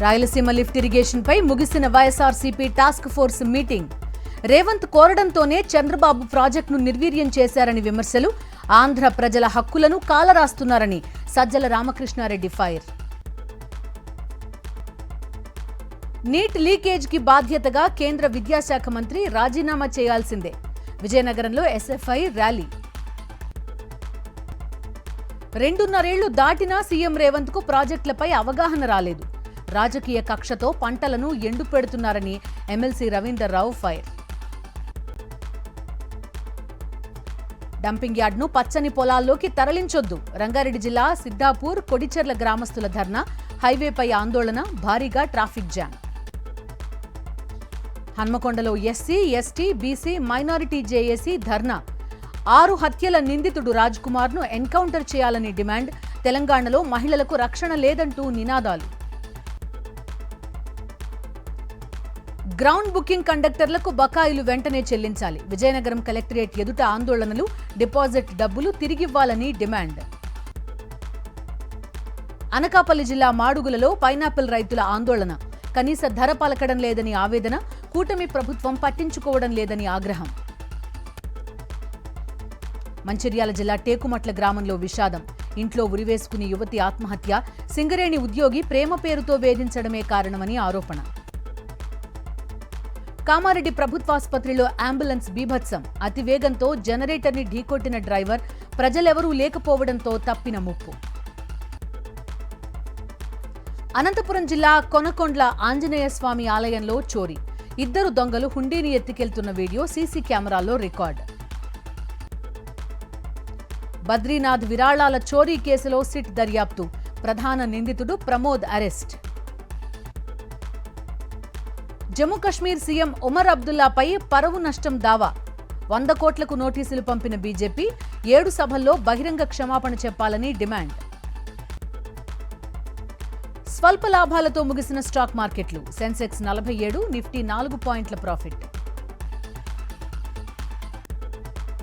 Rayalaseema lift irrigation పై ముగిసిన YSRCP task force meeting. Revanth కోరడంతోనే చంద్రబాబు ప్రాజెక్టును నిర్వీర్యం చేశారని విమర్శలు. ఆంధ్ర ప్రజల హక్కులను కాలరాస్తున్నారని Sajjala Ramakrishna Reddy fire. NEET leakage కి బాధ్యతగా కేంద్ర విద్యాశాఖ మంత్రి రాజీనామా చేయాల్సిందే. విజయనగరంలో ఎస్ఎఫ్ఐ ర్యాలీ. 2.5 ఏళ్లు దాటినా సీఎం రేవంత్ కు ప్రాజెక్టులపై అవగాహన రాలేదు. రాజకీయ కక్షతో పంటలను ఎండుపెడుతున్నారని ఎమ్మెల్సీ రవీందర్రావు ఫైర్. డంపింగ్ యార్డ్ను పచ్చని పొలాల్లోకి తరలించొద్దు. రంగారెడ్డి జిల్లా సిద్దాపూర్ కొడిచెర్ల గ్రామస్తుల ధర్నా. హైవేపై ఆందోళన, భారీగా ట్రాఫిక్ జామ్. హన్మకొండలో SC, ST, BC, minority JAC dharna. 6 హత్యల నిందితుడు రాజ్ కుమార్ ను ఎన్కౌంటర్ చేయాలని డిమాండ్. తెలంగాణలో మహిళలకు రక్షణ లేదంటూ నినాదాలు. గ్రౌండ్ బుకింగ్ కండక్టర్లకు బకాయిలు వెంటనే చెల్లించాలి. విజయనగరం కలెక్టరేట్ ఎదుట ఆందోళనలు. డిపాజిట్ డబ్బులు తిరిగివ్వాలని డిమాండ్. అనకాపల్లి జిల్లా మాడుగులలో పైనాపిల్ రైతుల ఆందోళన. కనీస ధర పలకడం లేదని ఆవేదన. కూటమి ప్రభుత్వం పట్టించుకోవడం లేదని ఆగ్రహం. మంచిర్యాల జిల్లా టేకుమట్ల గ్రామంలో విషాదం. ఇంట్లో ఉరివేసుకుని యువతి ఆత్మహత్య. సింగరేణి ఉద్యోగి ప్రేమ పేరుతో వేధించడమే కారణమని ఆరోపణ. కామారెడ్డి ప్రభుత్వాసుపత్రిలో అంబులెన్స్ బీభత్సం. అతివేగంతో జనరేటర్ని ఢీకొట్టిన డ్రైవర్. ప్రజలెవరూ లేకపోవడంతో తప్పిన ముప్పు. అనంతపురం జిల్లా కొనకొండ్ల ఆంజనేయ స్వామి ఆలయంలో చోరీ. 2 దొంగలు హుండీని ఎత్తికెళ్తున్న వీడియో సీసీ కెమెరాలో రికార్డ్. బద్రీనాథ్ విరాళాల చోరీ కేసులో సిట్ దర్యాప్తు. ప్రధాన నిందితుడు ప్రమోద్ అరెస్ట్. జమ్మూ కశ్మీర్ సీఎం ఉమర్ అబ్దుల్లాపై పరువు నష్టం దావా. 100 కోట్లకు నోటీసులు పంపిన బీజేపీ. 7 సభల్లో బహిరంగ క్షమాపణ చెప్పాలని డిమాండ్. స్వల్ప లాభాలతో ముగిసిన స్టాక్ మార్కెట్లు. సెన్సెక్స్ 47, నిఫ్టీ 4 పాయింట్ల ప్రాఫిట్.